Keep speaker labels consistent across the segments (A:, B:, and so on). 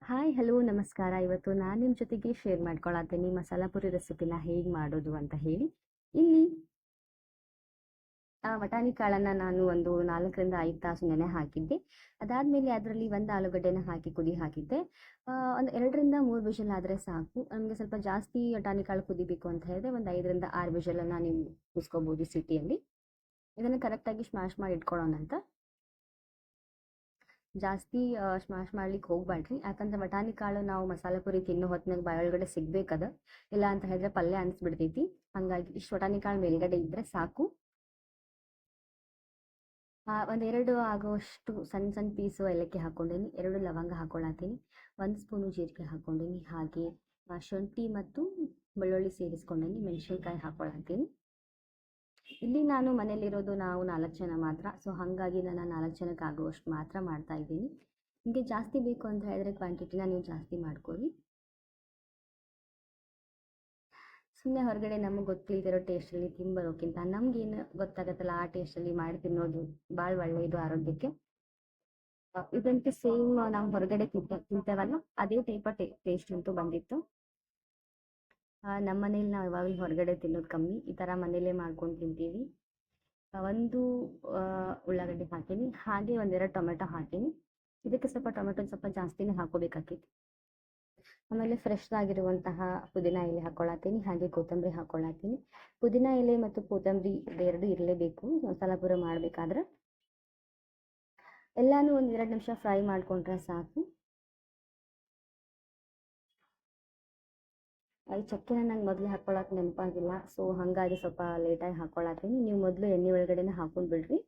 A: Hi hello ನಮಸ್ಕಾರ. ಇವತ್ತು ನಾನು ನಿಮ್ಮ ಜೊತೆಗೆ ಶೇರ್ ಮಾಡ್ಕೊಳತ್ತೀನಿ ಮಸಾಲ ಪುರಿ ರೆಸಿಪಿನ ಹೇಗೆ ಮಾಡೋದು ಅಂತ ಹೇಳಿ. ಇಲ್ಲಿ ವಟಾಣಿ ಕಾಳನ್ನು ನಾನು ಒಂದು 4ರಿಂದ 5 ತಾಸು ನೆನೆ ಹಾಕಿದ್ದೆ. ಅದಾದಮೇಲೆ ಅದರಲ್ಲಿ ಒಂದು ಆಲೂಗಡ್ಡೆನ ಹಾಕಿ ಕುದಿ ಹಾಕಿದ್ದೆ. ಒಂದು 2ರಿಂದ 3 ವಿಷಲ್ ಆದರೆ ಸಾಕು. ನಮಗೆ ಸ್ವಲ್ಪ ಜಾಸ್ತಿ ವಟಾಣಿ ಕಾಳು ಕುದಿಬೇಕು ಅಂತ ಹೇಳಿದ್ರೆ ಒಂದು 5ರಿಂದ 6 ವಿಷಲನ್ನು ನೀವು ಕೂರಿಸ್ಕೋಬೋದು ಸಿಟಿಯಲ್ಲಿ. ಇದನ್ನು ಕರೆಕ್ಟಾಗಿ ಸ್ಮ್ಯಾಶ್ ಮಾಡಿ ಇಟ್ಕೊಳ್ಳೋಣ ಅಂತ. ಜಾಸ್ತಿ ಸ್ಮ್ಯಾಶ್ ಮಾಡ್ಲಿಕ್ಕೆ ಹೋಗ್ಬೇಡ್ರಿ, ಯಾಕಂದ್ರೆ ವಟಾಣಿ ಕಾಳು ನಾವು ಮಸಾಲೆ ಪುರಿ ತಿನ್ನೋ ಹೊತ್ತಿನಾಗ ಬಾಯೊಳಗಡೆ ಸಿಗ್ಬೇಕದ, ಇಲ್ಲ ಅಂತ ಹೇಳಿದ್ರೆ ಪಲ್ಯ ಅನಿಸ್ಬಿಡ್ತೈತಿ. ಹಾಗಾಗಿ ಇಷ್ಟು ವಟಾಣಿ ಕಾಳು ಮೇಲ್ಗಡೆ ಇದ್ರೆ ಸಾಕು. ಒಂದೆರಡು ಆಗೋಷ್ಟು ಸಣ್ಣ ಸಣ್ಣ ಪೀಸು ಏಲಕ್ಕಿ ಹಾಕ್ಕೊಂಡೀನಿ, 2 ಲವಂಗ ಹಾಕ್ಕೊಳತ್ತೀನಿ, 1 ಸ್ಪೂನು ಜೀರಿಗೆ ಹಾಕ್ಕೊಂಡೀನಿ, ಹಾಗೆ ಶುಂಠಿ ಮತ್ತು ಬೆಳ್ಳುಳ್ಳಿ ಸೇರಿಸ್ಕೊಂಡೀನಿ, ಮೆಣಸಿನ್ಕಾಯಿ ಹಾಕ್ಕೊಳತ್ತೀನಿ. ಇಲ್ಲಿ ನಾನು ಮನೇಲಿರೋದು ನಾವು 4 ಜನ ಮಾತ್ರ, ಸೊ ಹಾಗಾಗಿ ನಾನು 4 ಜನಕ್ಕೆ ಆಗುವಷ್ಟು ಮಾತ್ರ ಮಾಡ್ತಾ ಇದ್ದೀನಿ. ನಿಮಗೆ ಜಾಸ್ತಿ ಬೇಕು ಅಂತ ಹೇಳಿದ್ರೆ ಕ್ವಾಂಟಿಟಿನ ನೀವು ಜಾಸ್ತಿ ಮಾಡ್ಕೊಳ್ಳಿ. ಸುಮ್ಮನೆ ಹೊರಗಡೆ ನಮಗೆ ಗೊತ್ತಿಲ್ದಿರೋ ಟೇಸ್ಟಲ್ಲಿ ತಿನ್ಬರೋಕ್ಕಿಂತ ನಮಗೇನು ಗೊತ್ತಾಗತ್ತಲ್ಲ ಆ ಟೇಸ್ಟಲ್ಲಿ ಮಾಡಿ ತಿನ್ನೋದು ಭಾಳ ಒಳ್ಳೆಯದು ಆರೋಗ್ಯಕ್ಕೆ. ಇದಂತೂ ಸೇಮ್ ನಾವು ಹೊರಗಡೆ ತಿಂತೇವಲ್ಲ ಅದೇ ಟೈಪ್ ಟೇಸ್ಟ್ ಅಂತೂ ಬಂದಿತ್ತು. ನಮ್ಮ ಮನೇಲಿ ನಾವು ಯಾವಾಗಲೂ ಹೊರಗಡೆ ತಿನ್ನೋದು ಕಮ್ಮಿ, ಈ ಥರ ಮನೇಲೇ ಮಾಡ್ಕೊಂಡು ತಿಂತೀವಿ. ಒಂದು ಉಳ್ಳಾಗಡ್ಡಿ ಹಾಕೀನಿ, ಹಾಗೆ 1-2 ಟೊಮೆಟೊ ಹಾಕೀನಿ. ಇದಕ್ಕೆ ಸ್ವಲ್ಪ ಟೊಮೆಟೊ ಸ್ವಲ್ಪ ಜಾಸ್ತಿನೇ ಹಾಕೋಬೇಕಾಗಿತ್ತು. ಆಮೇಲೆ ಫ್ರೆಶ್ ಆಗಿರುವಂತಹ ಪುದೀನ ಎಲೆ ಹಾಕ್ಕೊಳತ್ತೀನಿ, ಹಾಗೆ ಕೊತ್ತಂಬರಿ ಹಾಕ್ಕೊಳತ್ತೀನಿ. ಪುದೀನ ಎಲೆ ಮತ್ತು ಕೊತ್ತಂಬರಿ ಇದೆರಡು ಇರಲೇಬೇಕು ಮಸಾಲ ಪುರಿ ಮಾಡಬೇಕಾದ್ರೆ. ಎಲ್ಲಾನು 1-2 ನಿಮಿಷ ಫ್ರೈ ಮಾಡಿಕೊಂಡ್ರೆ ಸಾಕು. ಈ ಚಕ್ಕೆನ ನಂಗೆ ಮೊದಲು ಹಾಕ್ಕೊಳಕ್ಕೆ ನೆನಪಾಗಿಲ್ಲ, ಸೊ ಹಾಗಾಗಿ ಸ್ವಲ್ಪ ಲೇಟಾಗಿ ಹಾಕ್ಕೊಳತ್ತೀನಿ. ನೀವು ಮೊದಲು ಎಣ್ಣೆ ಒಳಗಡೆನೆ ಹಾಕೊಂಡು ಬಿಡ್ರಿ.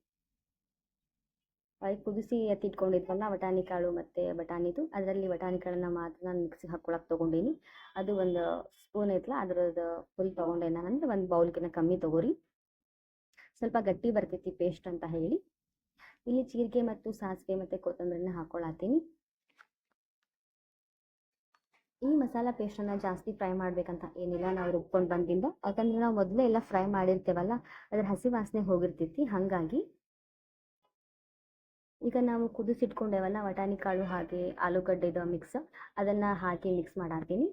A: ಕುದಿಸಿ ಎತ್ತಿಟ್ಕೊಂಡಿದ್ವಲ್ಲ ವಟಾಣಿ ಕಾಳು ಮತ್ತು ಬಟಾಣಿದು, ಅದರಲ್ಲಿ ವಟಾಣಿ ಕಾಳನ್ನ ಮಾತ್ರ ನಾನು ಮಿಕ್ಸಿಗೆ ಹಾಕ್ಕೊಳಕ್ಕೆ ತೊಗೊಂಡೀನಿ. ಅದು 1 ಸ್ಪೂನ್ ಐತಲ್ಲ ಅದರದ್ದು ಫುಲ್ ತೊಗೊಂಡೆ ನಾನು, ಅಂದರೆ 1 ಬೌಲ್ಕಿಂತ ಕಮ್ಮಿ ತೊಗೋರಿ, ಸ್ವಲ್ಪ ಗಟ್ಟಿ ಬರ್ತೈತಿ ಪೇಸ್ಟ್ ಅಂತ ಹೇಳಿ. ಇಲ್ಲಿ ಜೀರಿಗೆ ಮತ್ತು ಸಾಸಿವೆ ಮತ್ತು ಕೊತ್ತಂಬರಿನ ಹಾಕ್ಕೊಳತ್ತೀನಿ. ಈ ಮಸಾಲ ಪೇಸ್ಟನ್ನು ಜಾಸ್ತಿ ಫ್ರೈ ಮಾಡಬೇಕಂತ ಏನಿಲ್ಲ, ನಾವು ರುಬ್ಕೊಂಡು ಬಂದಿಂದ, ಯಾಕಂದರೆ ನಾವು ಮೊದಲೇ ಎಲ್ಲ ಫ್ರೈ ಮಾಡಿರ್ತೇವಲ್ಲ ಅದ್ರ ಹಸಿ ವಾಸನೆ ಹೋಗಿರ್ತೈತಿ. ಹಾಗಾಗಿ ಈಗ ನಾವು ಕುದಿಸಿಟ್ಕೊಂಡೇವಲ್ಲ ವಟಾಣಿ ಕಾಳು ಹಾಗೆ ಆಲೂಗಡ್ಡೆದು ಮಿಕ್ಸ್, ಅದನ್ನು ಹಾಕಿ ಮಿಕ್ಸ್ ಮಾಡಾತೀನಿ.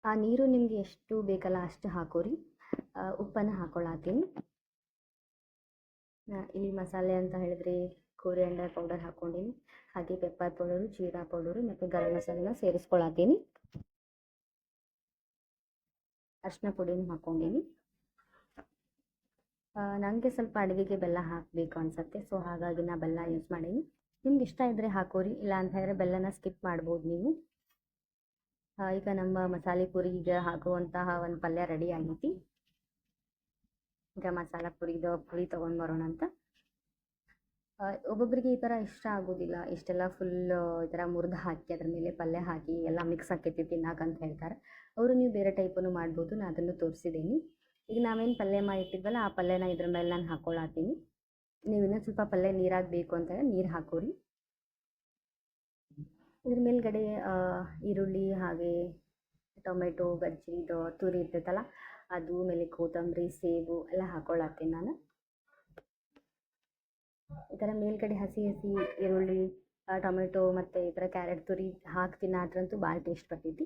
A: ಆ ನೀರು ನಿಮಗೆ ಎಷ್ಟು ಬೇಕಲ್ಲ ಅಷ್ಟು ಹಾಕೋರಿ. ಉಪ್ಪನ್ನು ಹಾಕ್ಕೊಳತ್ತೀನಿ. ಇಲ್ಲಿ ಮಸಾಲೆ ಅಂತ ಹೇಳಿದ್ರೆ ಕೊರಿಯಂಡರ್ ಪೌಡರ್ ಹಾಕ್ಕೊಂಡೀನಿ, ಹಾಗೆ ಪೆಪ್ಪರ್ ಪೌಡರು, ಜೀರಾ ಪೌಡರು ಮತ್ತು ಗರಂ ಮಸಾಲೆನ ಸೇರಿಸ್ಕೊಳತ್ತೀನಿ. ಅರಿಶಿನ ಪುಡಿನೂ ಹಾಕ್ಕೊಂಡೀನಿ. ನನಗೆ ಸ್ವಲ್ಪ ಅಡುಗೆಗೆ ಬೆಲ್ಲ ಹಾಕಬೇಕು ಅನಿಸುತ್ತೆ, ಸೊ ಹಾಗಾಗಿ ನಾ ಬೆಲ್ಲ ಯೂಸ್ ಮಾಡೀನಿ. ನಿಮ್ಗೆ ಇಷ್ಟ ಇದ್ದರೆ ಹಾಕೋರಿ, ಇಲ್ಲ ಅಂತ ಹೇಳಿದ್ರೆ ಬೆಲ್ಲನ ಸ್ಕಿಪ್ ಮಾಡ್ಬೋದು ನೀವು. ಈಗ ನಮ್ಮ ಮಸಾಲೆ ಪುರಿಗೆ ಹಾಕುವಂತಹ ಒಂದು ಪಲ್ಯ ರೆಡಿ ಆಗೈತಿ. ಈಗ ಮಸಾಲ ಪುರಿದು ಪುರಿ ತೊಗೊಂಡು ಬರೋಣ ಅಂತ. ಒಬ್ಬೊಬ್ಬರಿಗೆ ಈ ಥರ ಇಷ್ಟ ಆಗೋದಿಲ್ಲ, ಇಷ್ಟೆಲ್ಲ ಫುಲ್ ಈ ಥರ ಮುರಿದು ಹಾಕಿ ಅದ್ರ ಮೇಲೆ ಪಲ್ಯ ಹಾಕಿ ಎಲ್ಲ ಮಿಕ್ಸ್ ಆಕೈತಿ ತಿನ್ನಕ್ಕಂತ ಹೇಳ್ತಾರೆ. ಅವರು ನೀವು ಬೇರೆ ಟೈಪನ್ನು ಮಾಡ್ಬೋದು, ನಾನು ಅದನ್ನು ತೋರಿಸಿದ್ದೀನಿ. ಈಗ ನಾವೇನು ಪಲ್ಯ ಮಾಡಿಟ್ಟಿದ್ವಲ್ಲ ಆ ಪಲ್ಯನ ಇದ್ರ ಮೇಲೆ ನಾನು ಹಾಕ್ಕೊಳತ್ತೀನಿ. ನೀವು ಇನ್ನೂ ಸ್ವಲ್ಪ ಪಲ್ಯ ನೀರಾಗಿ ಬೇಕು ಅಂತಂದರೆ ನೀರು ಹಾಕೋರಿ. ಇದ್ರ ಮೇಲ್ಗಡೆ ಈರುಳ್ಳಿ ಹಾಗೆ ಟೊಮೆಟೊ ಗಜ್ಜರಿದು ತುರಿ ಇರ್ತೈತಲ್ಲ ಅದು, ಮೇಲೆ ಕೊತ್ತಂಬರಿ, ಸೇಬು ಎಲ್ಲ ಹಾಕ್ಕೊಳತ್ತೀನಿ ನಾನು. ಈ ಥರ ಮೇಲ್ಗಡೆ ಹಸಿ ಹಸಿ ಈರುಳ್ಳಿ, ಟೊಮೆಟೊ ಮತ್ತು ಈ ಥರ ಕ್ಯಾರೆಟ್ ತುರಿ ಹಾಕಿ ತಿನ್ನೋದ್ರಂತೂ ಭಾಳ ಟೇಸ್ಟ್ ಬರ್ತೈತಿ.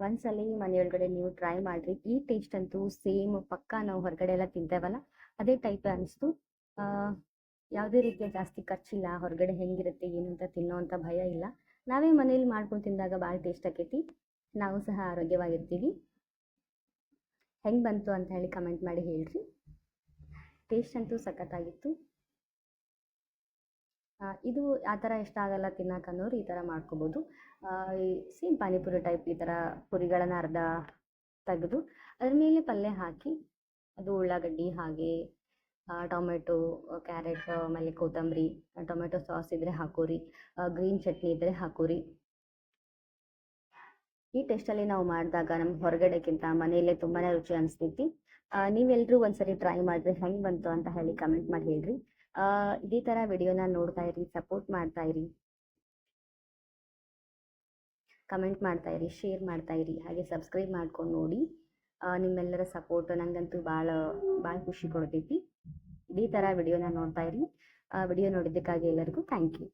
A: ಒಂದ್ಸಲ ಮನೆಯೊಳಗಡೆ ನೀವು ಟ್ರೈ ಮಾಡಿರಿ, ಈ ಟೇಸ್ಟ್ ಅಂತೂ ಸೇಮ್ ಪಕ್ಕಾ ನಾವು ಹೊರಗಡೆ ಎಲ್ಲ ತಿಂತೇವಲ್ಲ ಅದೇ ಟೈಪ್ ಅನಿಸ್ತು. ಯಾವುದೇ ರೀತಿಯ ಜಾಸ್ತಿ ಖರ್ಚಿಲ್ಲ, ಹೊರಗಡೆ ಹೆಂಗಿರುತ್ತೆ ಏನು ಅಂತ ತಿನ್ನೋ ಅಂಥ ಭಯ ಇಲ್ಲ. ನಾವೇ ಮನೇಲಿ ಮಾಡ್ಕೊಂಡು ತಿಂದಾಗ ಭಾಳ ಟೇಸ್ಟ್ ಆಕೈತಿ, ನಾವು ಸಹ ಆರೋಗ್ಯವಾಗಿರ್ತೀವಿ. ಹೆಂಗೆ ಬಂತು ಅಂತ ಹೇಳಿ ಕಮೆಂಟ್ ಮಾಡಿ ಹೇಳ್ರಿ. ಟೇಸ್ಟ್ ಅಂತೂ ಸಖತ್ತಾಗಿತ್ತು. ಇದು ಆ ಥರ ಇಷ್ಟ ಆಗಲ್ಲ ತಿನ್ನೋಕನ್ನೋರು ಈ ಥರ ಮಾಡ್ಕೋಬೋದು. ಸೇಮ್ ಪಾನಿಪುರಿ ಟೈಪ್ ಈ ಥರ ಪುರಿಗಳನ್ನು ಅರ್ಧ ತೆಗೆದು ಅದ್ರ ಮೇಲೆ ಪಲ್ಯ ಹಾಕಿ, ಅದು ಉಳ್ಳಾಗಡ್ಡಿ ಹಾಗೆ ಟೊಮೆಟೊ, ಕ್ಯಾರೆಟ್, ಆಮೇಲೆ ಕೊತ್ತಂಬರಿ, ಟೊಮೆಟೊ ಸಾಸ್ ಇದ್ದರೆ ಹಾಕೋರಿ, ಗ್ರೀನ್ ಚಟ್ನಿ ಇದ್ದರೆ ಹಾಕೋರಿ. ಈ ಟೇಸ್ಟಲ್ಲಿ ನಾವು ಮಾಡಿದಾಗ ನಮ್ಗೆ ಹೊರಗಡೆಗಿಂತ ಮನೆಯಲ್ಲೇ ತುಂಬಾ ರುಚಿ ಅನಿಸ್ತೈತಿ. ನೀವೆಲ್ಲರೂ ಒಂದ್ಸರಿ ಟ್ರೈ ಮಾಡಿದ್ರೆ ಹೆಂಗೆ ಬಂತು ಅಂತ ಹೇಳಿ ಕಮೆಂಟ್ ಮಾಡಿ ಹೇಳ್ರಿ. ಇದೇ ಥರ ವಿಡಿಯೋನ ನೋಡ್ತಾ ಇರಿ, ಸಪೋರ್ಟ್ ಮಾಡ್ತಾ ಇರಿ, ಕಮೆಂಟ್ ಮಾಡ್ತಾ ಇರಿ, ಶೇರ್ ಮಾಡ್ತಾ ಇರಿ, ಹಾಗೆ ಸಬ್ಸ್ಕ್ರೈಬ್ ಮಾಡ್ಕೊಂಡು ನೋಡಿ. ನಿಮ್ಮೆಲ್ಲರ ಸಪೋರ್ಟ್ ನನಗಂತೂ ಭಾಳ ಖುಷಿ ಕೊಡ್ತೈತಿ. ಇದೇ ತರ ವಿಡಿಯೋನ ನೋಡ್ತಾ ಇರಿ. ವಿಡಿಯೋ ನೋಡಿದ್ದಕ್ಕಾಗಿ ಎಲ್ಲರಿಗೂ ಥ್ಯಾಂಕ್ ಯು.